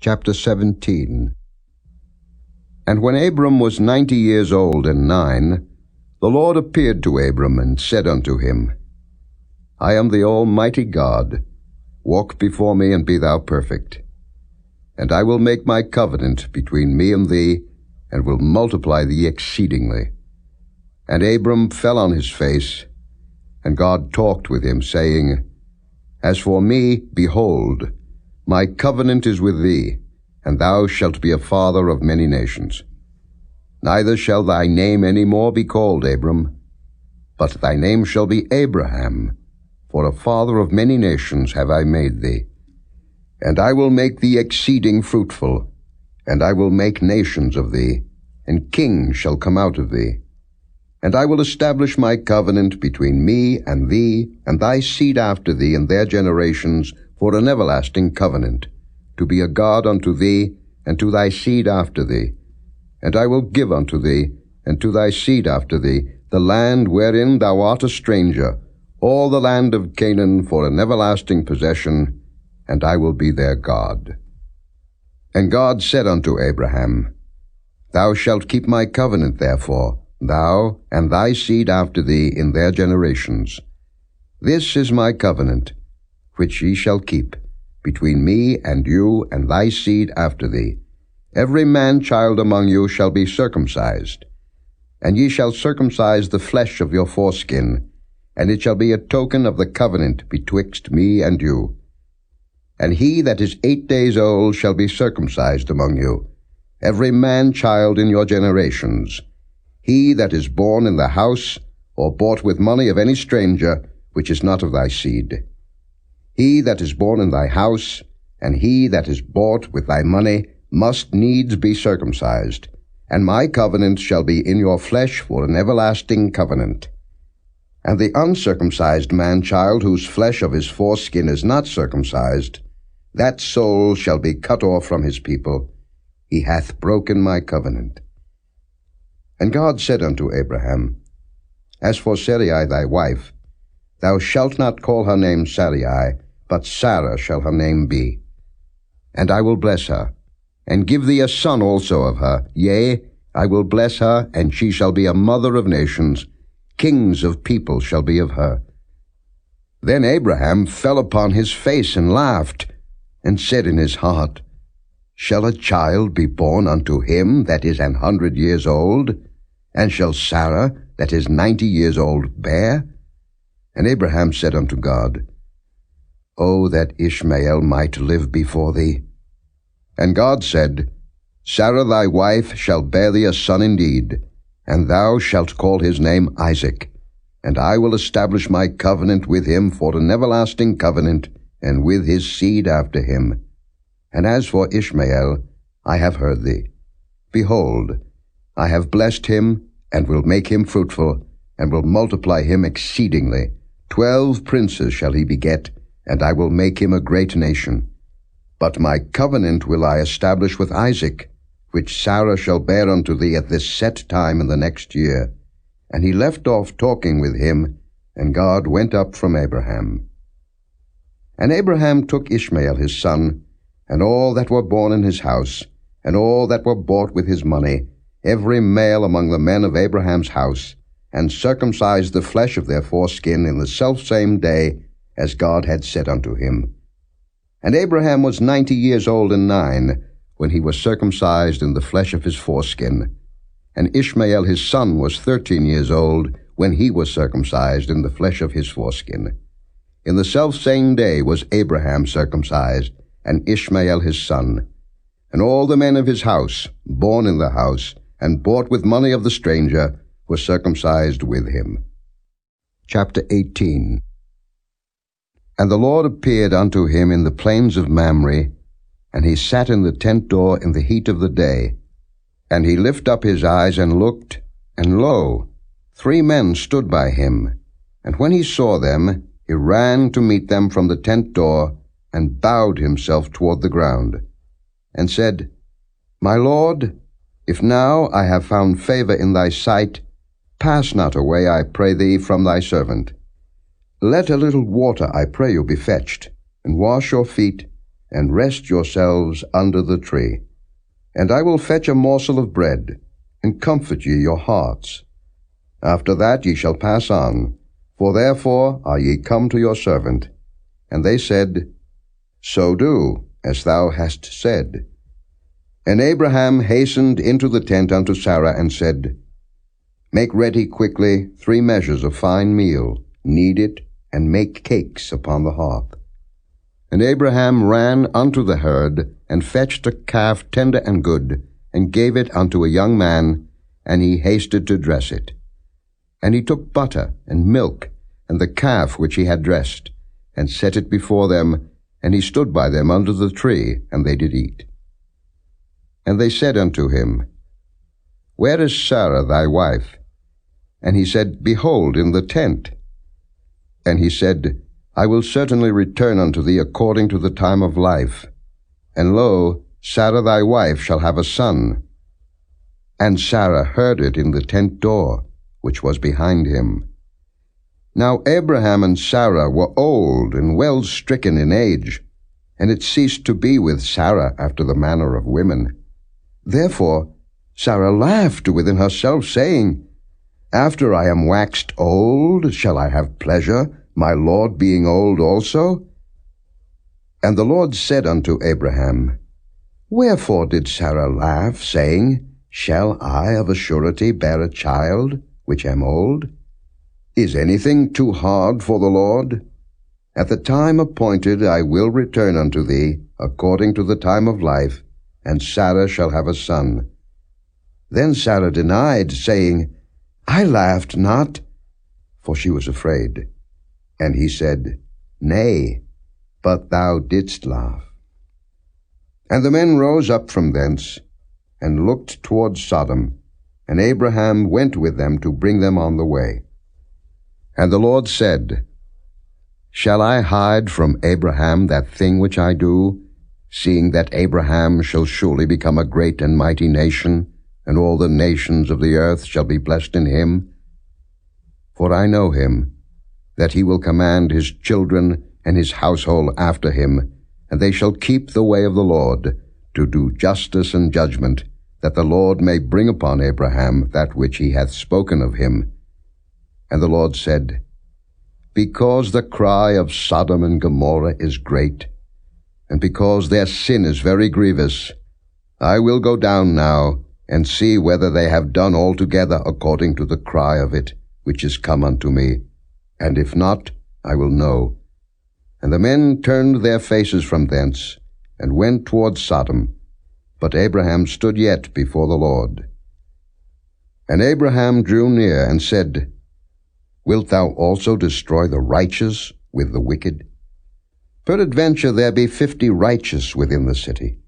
Chapter 17. And when Abram was 90 years old and 9, the Lord appeared to Abram and said unto him, I am the Almighty God. Walk before me and be thou perfect. And I will make my covenant between me and thee, and will multiply thee exceedingly. And Abram fell on his face, and God talked with him, saying, As for me, behold, my covenant is with thee, and thou shalt be a father of many nations. Neither shall thy name any more be called Abram, but thy name shall be Abraham, for a father of many nations have I made thee. And I will make thee exceeding fruitful, and I will make nations of thee, and kings shall come out of thee. And I will establish my covenant between me and thee, and thy seed after thee and their generations, for an everlasting covenant, to be a God unto thee, and to thy seed after thee. And I will give unto thee, and to thy seed after thee, the land wherein thou art a stranger, all the land of Canaan for an everlasting possession, and I will be their God. And God said unto Abraham, Thou shalt keep my covenant therefore, thou and thy seed after thee in their generations. This is my covenant, which ye shall keep, between me and you and thy seed after thee. Every man-child among you shall be circumcised, and ye shall circumcise the flesh of your foreskin, and it shall be a token of the covenant betwixt me and you. And he that is 8 days old shall be circumcised among you, every man-child in your generations. He that is born in the house, or bought with money of any stranger, which is not of thy seed. He that is born in thy house, and he that is bought with thy money, must needs be circumcised. And my covenant shall be in your flesh for an everlasting covenant. And the uncircumcised man-child, whose flesh of his foreskin is not circumcised, that soul shall be cut off from his people. He hath broken my covenant. And God said unto Abraham, As for Sarai thy wife, thou shalt not call her name Sarai, but Sarah shall her name be. And I will bless her, and give thee a son also of her. Yea, I will bless her, and she shall be a mother of nations. Kings of people shall be of her. Then Abraham fell upon his face and laughed, and said in his heart, Shall a child be born unto him that is 100 years old? And shall Sarah that is 90 years old bear? And Abraham said unto God, O that Ishmael might live before thee. And God said, Sarah thy wife shall bear thee a son indeed, and thou shalt call his name Isaac. And I will establish my covenant with him for an everlasting covenant, and with his seed after him. And as for Ishmael, I have heard thee. Behold, I have blessed him, and will make him fruitful, and will multiply him exceedingly. 12 princes shall he beget, and I will make him a great nation. But my covenant will I establish with Isaac, which Sarah shall bear unto thee at this set time in the next year. And he left off talking with him, and God went up from Abraham. And Abraham took Ishmael his son, and all that were born in his house, and all that were bought with his money, every male among the men of Abraham's house, and circumcised the flesh of their foreskin in the selfsame day, as God had said unto him. And Abraham was 90 years old and 9, when he was circumcised in the flesh of his foreskin. And Ishmael his son was 13 years old, when he was circumcised in the flesh of his foreskin. In the selfsame day was Abraham circumcised, and Ishmael his son. And all the men of his house, born in the house, and bought with money of the stranger, were circumcised with him. Chapter 18. And the Lord appeared unto him in the plains of Mamre, and he sat in the tent door in the heat of the day. And he lifted up his eyes and looked, and lo, 3 men stood by him. And when he saw them, he ran to meet them from the tent door, and bowed himself toward the ground, and said, My Lord, if now I have found favor in thy sight, pass not away, I pray thee, from thy servant. Let a little water, I pray you, be fetched, and wash your feet, and rest yourselves under the tree. And I will fetch a morsel of bread, and comfort ye your hearts. After that ye shall pass on, for therefore are ye come to your servant. And they said, So do, as thou hast said. And Abraham hastened into the tent unto Sarah, and said, Make ready quickly 3 measures of fine meal, knead it, and make cakes upon the hearth. And Abraham ran unto the herd, and fetched a calf tender and good, and gave it unto a young man, and he hasted to dress it. And he took butter and milk, and the calf which he had dressed, and set it before them, and he stood by them under the tree, and they did eat. And they said unto him, Where is Sarah thy wife? And he said, Behold, in the tent. And he said, I will certainly return unto thee according to the time of life. And lo, Sarah thy wife shall have a son. And Sarah heard it in the tent door, which was behind him. Now Abraham and Sarah were old and well stricken in age, and it ceased to be with Sarah after the manner of women. Therefore Sarah laughed within herself, saying, After I am waxed old, shall I have pleasure, my Lord being old also? And the Lord said unto Abraham, Wherefore did Sarah laugh, saying, Shall I of a surety bear a child, which am old? Is anything too hard for the Lord? At the time appointed I will return unto thee, according to the time of life, and Sarah shall have a son. Then Sarah denied, saying, I laughed not, for she was afraid. And he said, Nay, but thou didst laugh. And the men rose up from thence, and looked toward Sodom, and Abraham went with them to bring them on the way. And the Lord said, Shall I hide from Abraham that thing which I do, seeing that Abraham shall surely become a great and mighty nation, and all the nations of the earth shall be blessed in him? For I know him, that he will command his children and his household after him, and they shall keep the way of the Lord, to do justice and judgment, that the Lord may bring upon Abraham that which he hath spoken of him. And the Lord said, Because the cry of Sodom and Gomorrah is great, and because their sin is very grievous, I will go down now, and see whether they have done altogether according to the cry of it, which is come unto me. And if not, I will know. And the men turned their faces from thence, and went toward Sodom. But Abraham stood yet before the Lord. And Abraham drew near, and said, Wilt thou also destroy the righteous with the wicked? Peradventure there be 50 righteous within the city.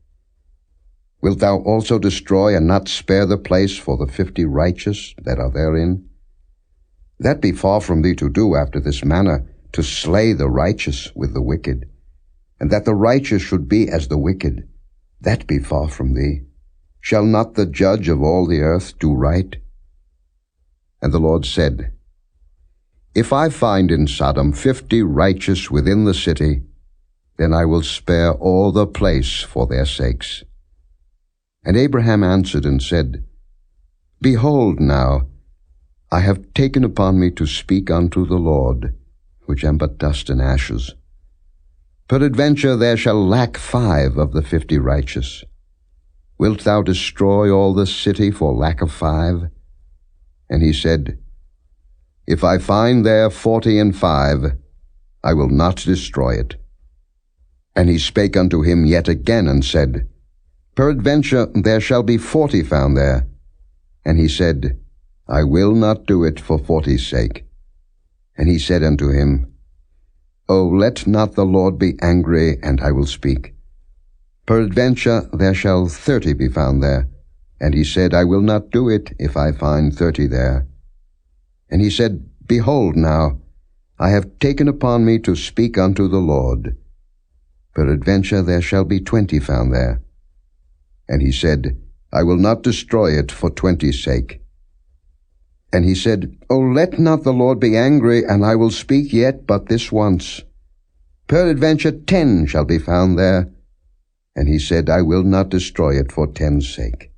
Wilt thou also destroy and not spare the place for the 50 righteous that are therein? That be far from thee to do after this manner, to slay the righteous with the wicked, and that the righteous should be as the wicked. That be far from thee. Shall not the judge of all the earth do right? And the Lord said, If I find in Sodom 50 righteous within the city, then I will spare all the place for their sakes. And Abraham answered and said, Behold now, I have taken upon me to speak unto the Lord, which am but dust and ashes. Peradventure there shall lack 5 of the 50 righteous. Wilt thou destroy all the city for lack of 5? And he said, If I find there 45, I will not destroy it. And he spake unto him yet again, and said, Peradventure there shall be 40 found there. And he said, I will not do it for 40's sake. And he said unto him, O let not the Lord be angry, and I will speak. Peradventure there shall 30 be found there. And he said, I will not do it if I find 30 there. And he said, Behold now, I have taken upon me to speak unto the Lord. Peradventure there shall be 20 found there. And he said, I will not destroy it for 20's sake. And he said, O let not the Lord be angry, and I will speak yet but this once. Peradventure 10 shall be found there. And he said, I will not destroy it for 10's sake.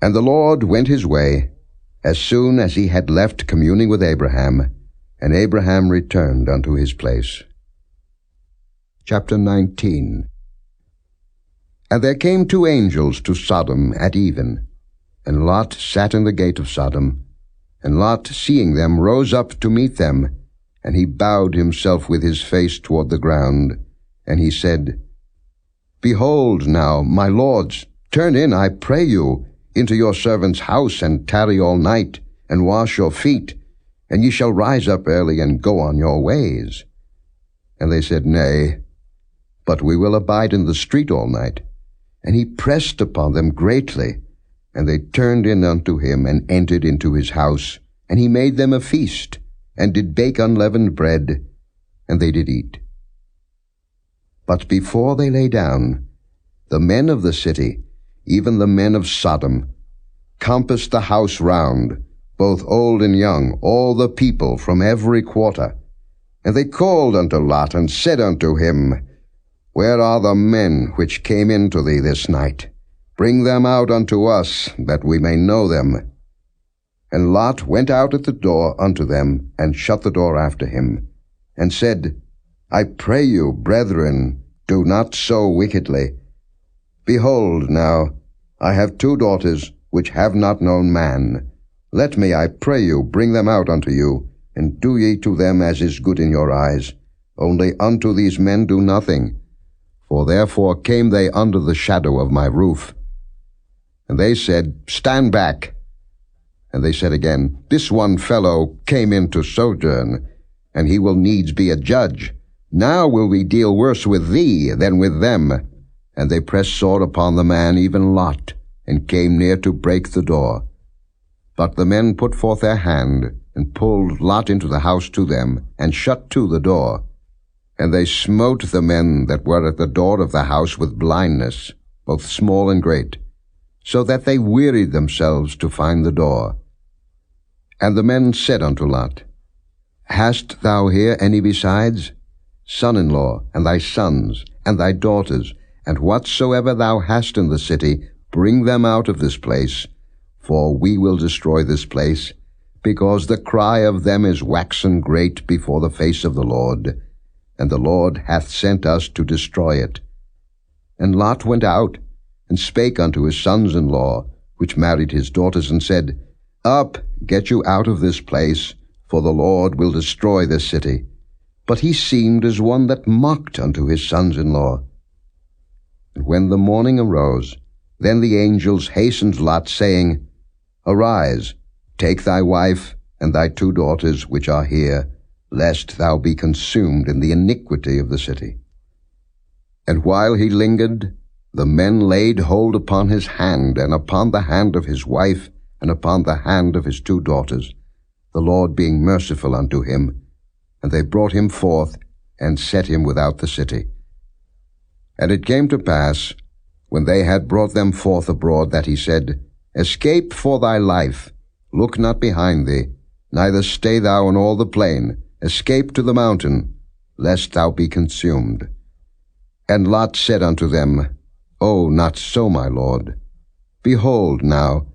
And the Lord went his way, as soon as he had left communing with Abraham, and Abraham returned unto his place. Chapter 19. And there came 2 angels to Sodom at even, and Lot sat in the gate of Sodom. And Lot, seeing them, rose up to meet them, and he bowed himself with his face toward the ground. And he said, Behold now, my lords, turn in, I pray you, into your servant's house, and tarry all night, and wash your feet, and ye shall rise up early, and go on your ways. And they said, Nay, but we will abide in the street all night. And he pressed upon them greatly. And they turned in unto him, and entered into his house. And he made them a feast, and did bake unleavened bread, and they did eat. But before they lay down, the men of the city, even the men of Sodom, compassed the house round, both old and young, all the people from every quarter. And they called unto Lot, and said unto him, Where are the men which came into thee this night? Bring them out unto us, that we may know them. And Lot went out at the door unto them, and shut the door after him, and said, I pray you, brethren, do not so wickedly. Behold now, I have 2 daughters, which have not known man. Let me, I pray you, bring them out unto you, and do ye to them as is good in your eyes. Only unto these men do nothing. For therefore came they under the shadow of my roof. And they said, Stand back. And they said again, This one fellow came in to sojourn, and he will needs be a judge. Now will we deal worse with thee than with them. And they pressed sore upon the man, even Lot, and came near to break the door. But the men put forth their hand, and pulled Lot into the house to them, and shut to the door. And they smote the men that were at the door of the house with blindness, both small and great, so that they wearied themselves to find the door. And the men said unto Lot, Hast thou here any besides? Son-in-law, and thy sons, and thy daughters, and whatsoever thou hast in the city, bring them out of this place, for we will destroy this place, because the cry of them is waxen great before the face of the Lord, and the Lord hath sent us to destroy it. And Lot went out, and spake unto his sons-in-law, which married his daughters, and said, Up, get you out of this place, for the Lord will destroy this city. But he seemed as one that mocked unto his sons-in-law. And when the morning arose, then the angels hastened Lot, saying, Arise, take thy wife, and thy 2 daughters which are here, lest thou be consumed in the iniquity of the city. And while he lingered, the men laid hold upon his hand, and upon the hand of his wife, and upon the hand of his 2 daughters, the Lord being merciful unto him. And they brought him forth, and set him without the city. And it came to pass, when they had brought them forth abroad, that he said, Escape for thy life, look not behind thee, neither stay thou in all the plain, escape to the mountain, lest thou be consumed. And Lot said unto them, O, not so, my lord. Behold now,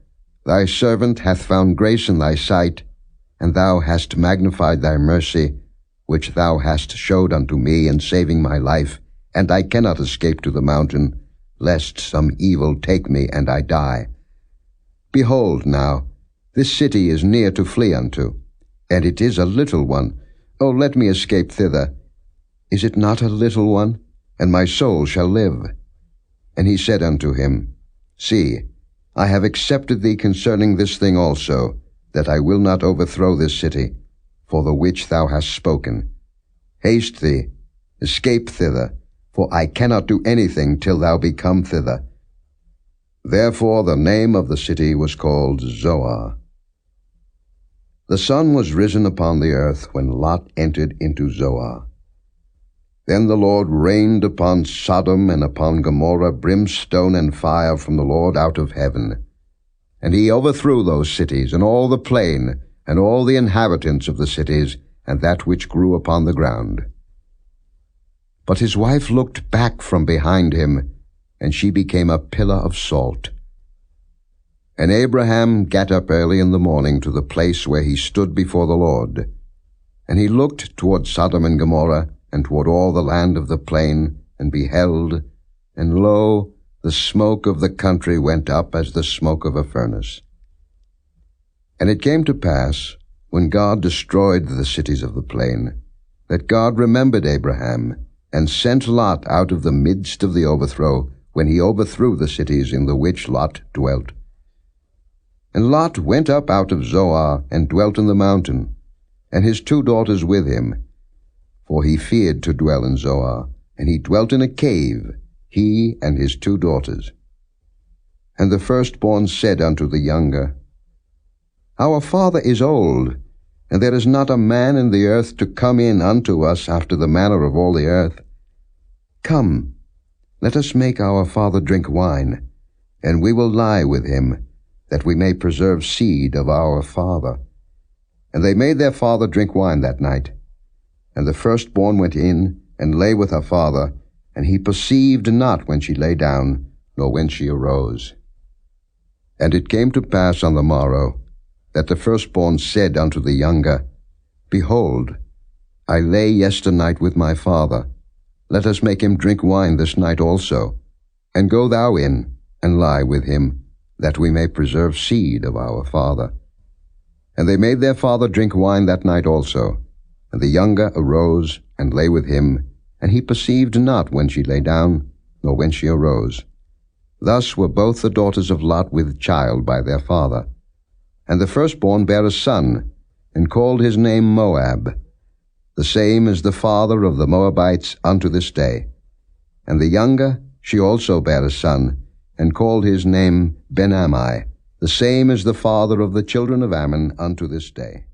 thy servant hath found grace in thy sight, and thou hast magnified thy mercy, which thou hast showed unto me in saving my life, and I cannot escape to the mountain, lest some evil take me, and I die. Behold now, this city is near to flee unto, and it is a little one. O let me escape thither. Is it not a little one? And my soul shall live. And he said unto him, See, I have accepted thee concerning this thing also, that I will not overthrow this city, for the which thou hast spoken. Haste thee, escape thither, for I cannot do anything till thou be come thither. Therefore the name of the city was called Zoar. The sun was risen upon the earth when Lot entered into Zoar. Then the Lord rained upon Sodom and upon Gomorrah brimstone and fire from the Lord out of heaven. And he overthrew those cities, and all the plain, and all the inhabitants of the cities, and that which grew upon the ground. But his wife looked back from behind him, and she became a pillar of salt. And Abraham gat up early in the morning to the place where he stood before the Lord. And he looked toward Sodom and Gomorrah, and toward all the land of the plain, and beheld, and lo, the smoke of the country went up as the smoke of a furnace. And it came to pass, when God destroyed the cities of the plain, that God remembered Abraham, and sent Lot out of the midst of the overthrow, when he overthrew the cities in the which Lot dwelt. And Lot went up out of Zoar, and dwelt in the mountain, and his 2 daughters with him, for he feared to dwell in Zoar, and he dwelt in a cave, he and his 2 daughters. And the firstborn said unto the younger, Our father is old, and there is not a man in the earth to come in unto us after the manner of all the earth. Come, let us make our father drink wine, and we will lie with him, that we may preserve seed of our father. And they made their father drink wine that night. And the firstborn went in, and lay with her father, and he perceived not when she lay down, nor when she arose. And it came to pass on the morrow, that the firstborn said unto the younger, Behold, I lay yesternight with my father. Let us make him drink wine this night also, and go thou in, and lie with him, that we may preserve seed of our father. And they made their father drink wine that night also. And the younger arose, and lay with him, and he perceived not when she lay down, nor when she arose. Thus were both the daughters of Lot with child by their father. And the firstborn bare a son, and called his name Moab. The same is the father of the Moabites unto this day. And the younger, she also bare a son, and called his name Ben-Ammi. The same is the father of the children of Ammon unto this day.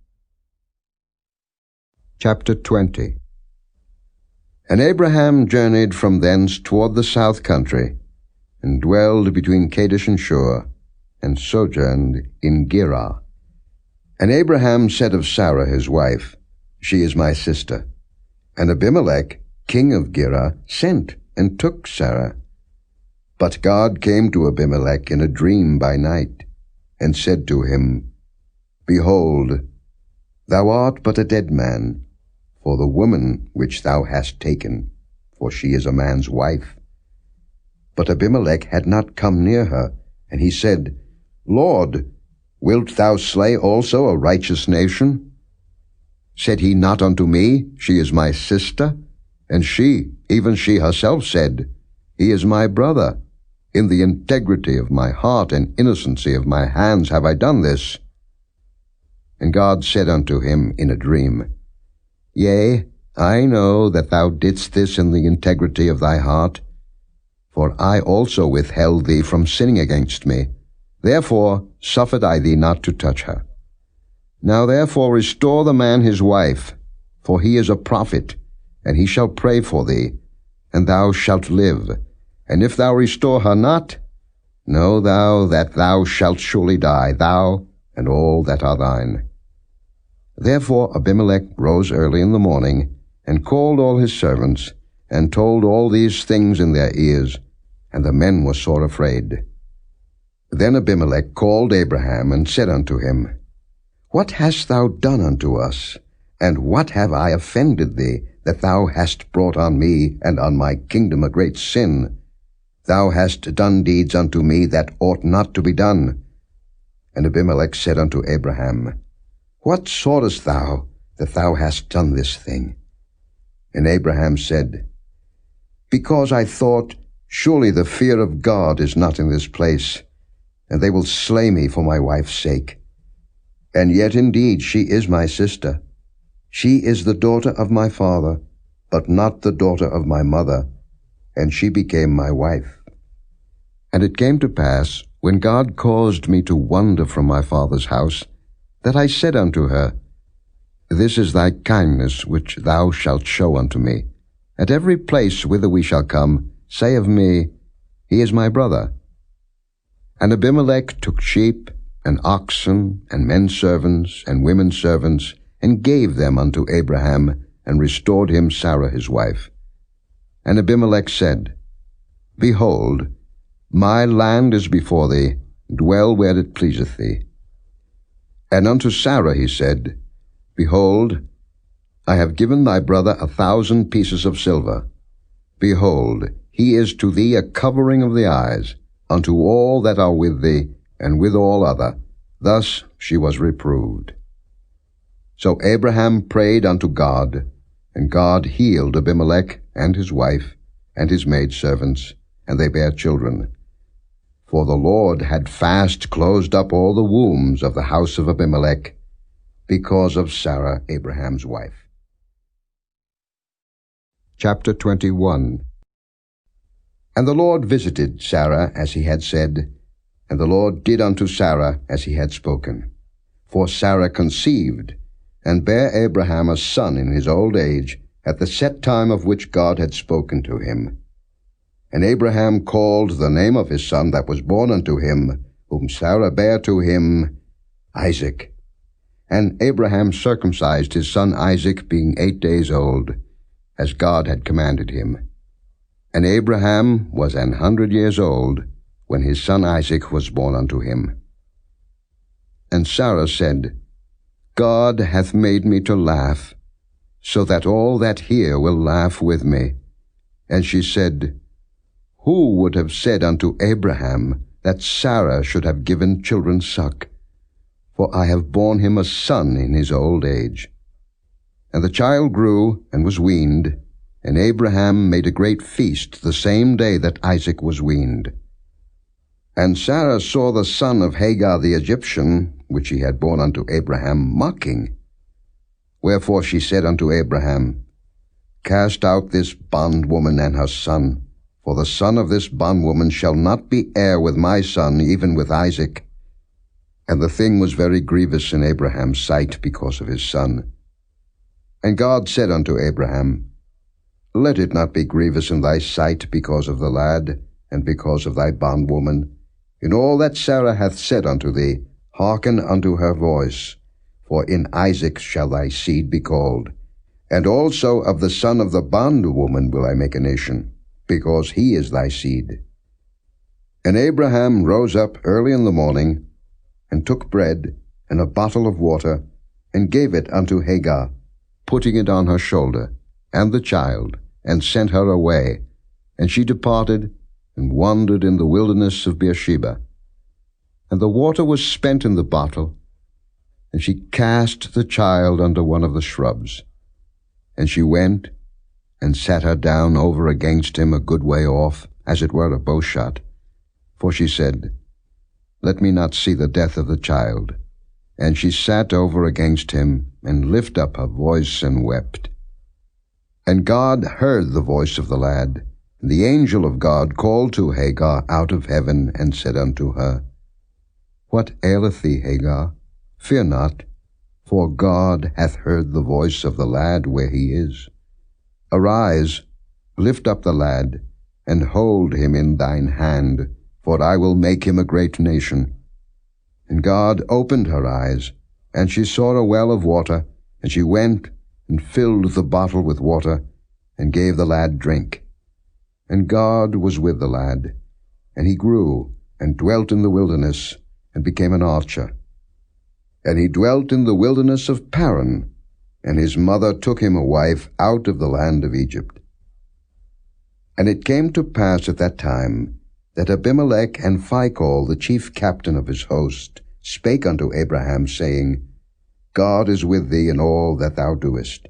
Chapter 20. And Abraham journeyed from thence toward the south country, and dwelled between Kadesh and Shur, and sojourned in Gerar. And Abraham said of Sarah his wife, She is my sister. And Abimelech, king of Gerar, sent and took Sarah. But God came to Abimelech in a dream by night, and said to him, Behold, thou art but a dead man, for the woman which thou hast taken, for she is a man's wife. But Abimelech had not come near her, and he said, Lord, wilt thou slay also a righteous nation? Said he not unto me, She is my sister? And she, even she herself, said, He is my brother. In the integrity of my heart and innocency of my hands have I done this. And God said unto him in a dream, Yea, I know that thou didst this in the integrity of thy heart, for I also withheld thee from sinning against me. Therefore suffered I thee not to touch her. Now therefore restore the man his wife, for he is a prophet, and he shall pray for thee, and thou shalt live. And if thou restore her not, know thou that thou shalt surely die, thou and all that are thine. Therefore Abimelech rose early in the morning, and called all his servants, and told all these things in their ears, and the men were sore afraid. Then Abimelech called Abraham, and said unto him, What hast thou done unto us? And what have I offended thee, that thou hast brought on me and on my kingdom a great sin? Thou hast done deeds unto me that ought not to be done. And Abimelech said unto Abraham, What sawest thou, that thou hast done this thing? And Abraham said, Because I thought, Surely the fear of God is not in this place, and they will slay me for my wife's sake. And yet indeed she is my sister. She is the daughter of my father, but not the daughter of my mother, and she became my wife. And it came to pass, when God caused me to wander from my father's house, that I said unto her, This is thy kindness which thou shalt show unto me. At every place whither we shall come, say of me, He is my brother. And Abimelech took sheep, and oxen, and men servants, and women servants, and gave them unto Abraham, and restored him Sarah his wife. And Abimelech said, Behold, My land is before thee, dwell where it pleaseth thee. And unto Sarah he said, Behold, I have given thy brother 1,000 pieces of silver. Behold, he is to thee a covering of the eyes, unto all that are with thee, and with all other. Thus she was reproved. So Abraham prayed unto God, and God healed Abimelech and his wife, and his maidservants, and they bare children. For the Lord had fast closed up all the wombs of the house of Abimelech, because of Sarah Abraham's wife. Chapter 21. And the Lord visited Sarah as he had said, and the Lord did unto Sarah as he had spoken. For Sarah conceived, and bare Abraham a son in his old age, at the set time of which God had spoken to him. And Abraham called the name of his son that was born unto him, whom Sarah bare to him, Isaac. And Abraham circumcised his son Isaac, being 8 days old, as God had commanded him. And Abraham was 100 years old, when his son Isaac was born unto him. And Sarah said, God hath made me to laugh, so that all that hear will laugh with me. And she said, Who would have said unto Abraham that Sarah should have given children suck? For I have borne him a son in his old age. And the child grew, and was weaned, and Abraham made a great feast the same day that Isaac was weaned. And Sarah saw the son of Hagar the Egyptian, which he had borne unto Abraham, mocking. Wherefore she said unto Abraham, Cast out this bondwoman and her son, for the son of this bondwoman shall not be heir with my son, even with Isaac. And the thing was very grievous in Abraham's sight because of his son. And God said unto Abraham, Let it not be grievous in thy sight because of the lad, and because of thy bondwoman. In all that Sarah hath said unto thee, hearken unto her voice, for in Isaac shall thy seed be called. And also of the son of the bondwoman will I make a nation, because he is thy seed. And Abraham rose up early in the morning, and took bread and a bottle of water, and gave it unto Hagar, putting it on her shoulder, and the child, and sent her away. And she departed, and wandered in the wilderness of Beersheba. And the water was spent in the bottle, and she cast the child under one of the shrubs. And she went, and sat her down over against him a good way off, as it were a bowshot. For she said, Let me not see the death of the child. And she sat over against him, and lifted up her voice, and wept. And God heard the voice of the lad. And the angel of God called to Hagar out of heaven, and said unto her, What aileth thee, Hagar? Fear not, for God hath heard the voice of the lad where he is. Arise, lift up the lad, and hold him in thine hand, for I will make him a great nation. And God opened her eyes, and she saw a well of water, and she went and filled the bottle with water, and gave the lad drink. And God was with the lad, and he grew, and dwelt in the wilderness, and became an archer. And he dwelt in the wilderness of Paran, and his mother took him a wife out of the land of Egypt. And it came to pass at that time, that Abimelech and Phicol, the chief captain of his host, spake unto Abraham, saying, God is with thee in all that thou doest.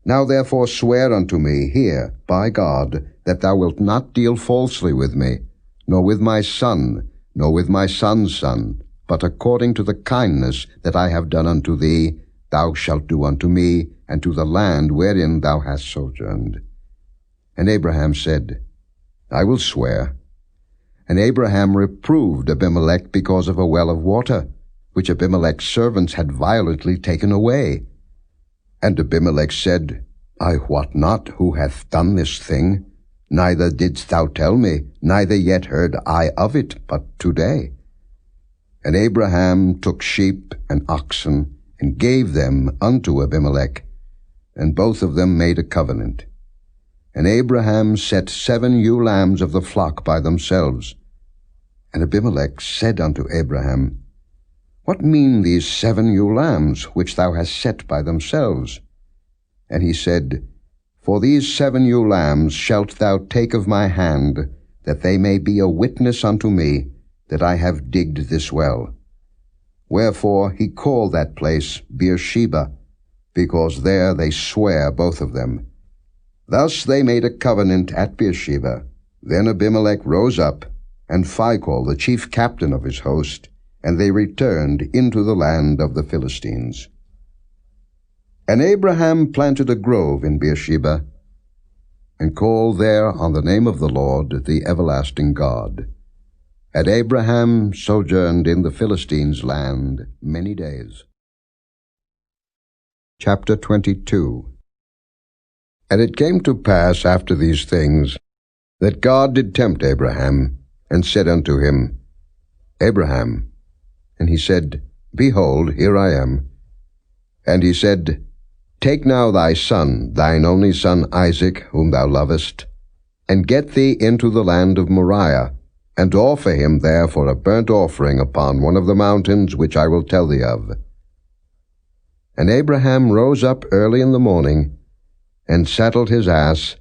Now therefore swear unto me here, by God, that thou wilt not deal falsely with me, nor with my son, nor with my son's son, but according to the kindness that I have done unto thee, thou shalt do unto me, and to the land wherein thou hast sojourned. And Abraham said, I will swear. And Abraham reproved Abimelech because of a well of water, which Abimelech's servants had violently taken away. And Abimelech said, I wot not who hath done this thing, neither didst thou tell me, neither yet heard I of it but today. And Abraham took sheep and oxen, and gave them unto Abimelech, and both of them made a covenant. And Abraham set 7 ewe lambs of the flock by themselves, And Abimelech said unto Abraham, What mean these 7 ewe lambs, which thou hast set by themselves? And he said, For these 7 ewe lambs shalt thou take of my hand, that they may be a witness unto me, that I have digged this well. Wherefore he called that place Beersheba, because there they swear both of them. Thus they made a covenant at Beersheba. Then Abimelech rose up, and Phicol, the chief captain of his host, and they returned into the land of the Philistines. And Abraham planted a grove in Beersheba, and called there on the name of the Lord, the everlasting God. And Abraham sojourned in the Philistines' land many days. Chapter 22. And it came to pass after these things, that God did tempt Abraham, and said unto him, Abraham. And he said, Behold, here I am. And he said, Take now thy son, thine only son Isaac, whom thou lovest, and get thee into the land of Moriah, and offer him there for a burnt offering upon one of the mountains which I will tell thee of. And Abraham rose up early in the morning, and saddled his ass,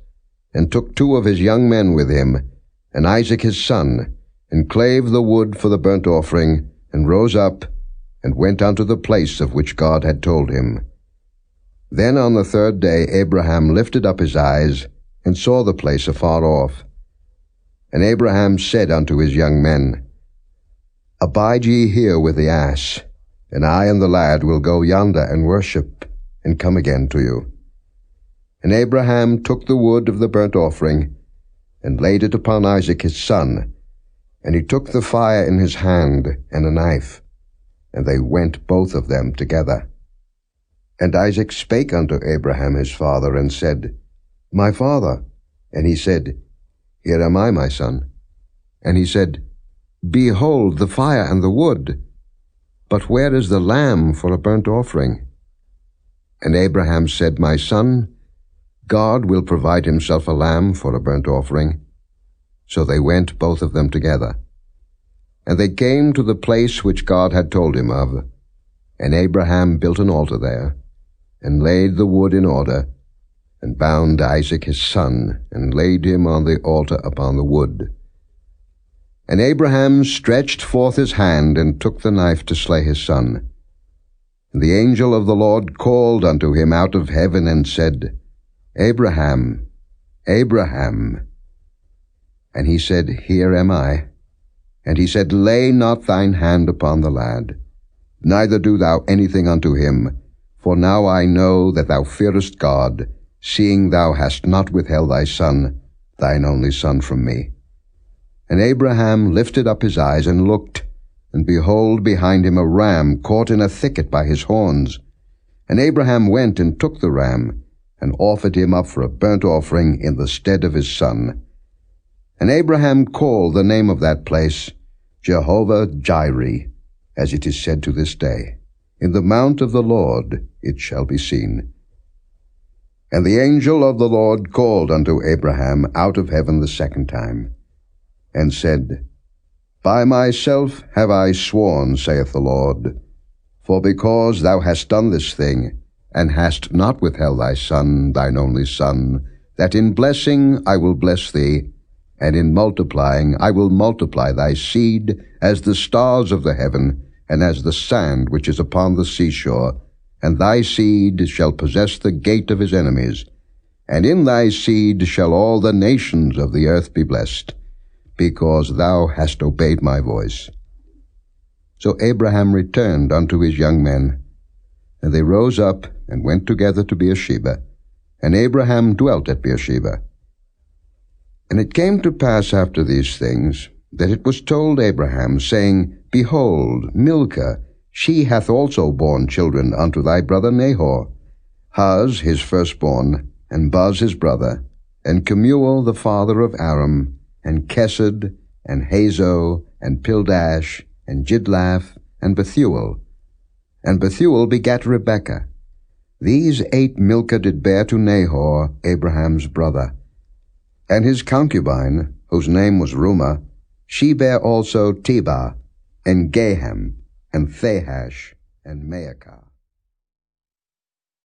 and took 2 of his young men with him, and Isaac his son, and clave the wood for the burnt offering, and rose up, and went unto the place of which God had told him. Then on the 3rd day Abraham lifted up his eyes, and saw the place afar off. And Abraham said unto his young men, Abide ye here with the ass, and I and the lad will go yonder and worship, and come again to you. And Abraham took the wood of the burnt offering, and laid it upon Isaac his son, and he took the fire in his hand, and a knife, and they went both of them together. And Isaac spake unto Abraham his father, and said, My father. And he said, Here am I, my son. And he said, Behold the fire and the wood, but where is the lamb for a burnt offering? And Abraham said, My son, God will provide himself a lamb for a burnt offering. So they went both of them together. And they came to the place which God had told him of. And Abraham built an altar there, and laid the wood in order, and bound Isaac his son, and laid him on the altar upon the wood. And Abraham stretched forth his hand, and took the knife to slay his son. And the angel of the Lord called unto him out of heaven, and said, Abraham, Abraham. And he said, Here am I. And he said, Lay not thine hand upon the lad, neither do thou anything unto him, for now I know that thou fearest God, seeing thou hast not withheld thy son, thine only son, from me. And Abraham lifted up his eyes and looked, and behold, behind him a ram caught in a thicket by his horns. And Abraham went and took the ram, and offered him up for a burnt offering in the stead of his son. And Abraham called the name of that place Jehovah-Jireh, as it is said to this day, In the mount of the Lord it shall be seen. And the angel of the Lord called unto Abraham out of heaven the 2nd time, and said, By myself have I sworn, saith the Lord, for because thou hast done this thing, and hast not withheld thy son, thine only son, that in blessing I will bless thee, and in multiplying I will multiply thy seed as the stars of the heaven, and as the sand which is upon the seashore, and thy seed shall possess the gate of his enemies, and in thy seed shall all the nations of the earth be blessed, because thou hast obeyed my voice. So Abraham returned unto his young men, and they rose up and went together to Beersheba, and Abraham dwelt at Beersheba. And it came to pass after these things, that it was told Abraham, saying, Behold, Milcah, she hath also borne children unto thy brother Nahor, Huz his firstborn, and Buz his brother, and Kemuel the father of Aram, and Kesed, and Hazo, and Pildash, and Jidlaph, and Bethuel. And Bethuel begat Rebekah. These 8 Milcah did bear to Nahor, Abraham's brother. And his concubine, whose name was Reumah, She bare also Tebah, and Gaham, and Thahash, and Maacah.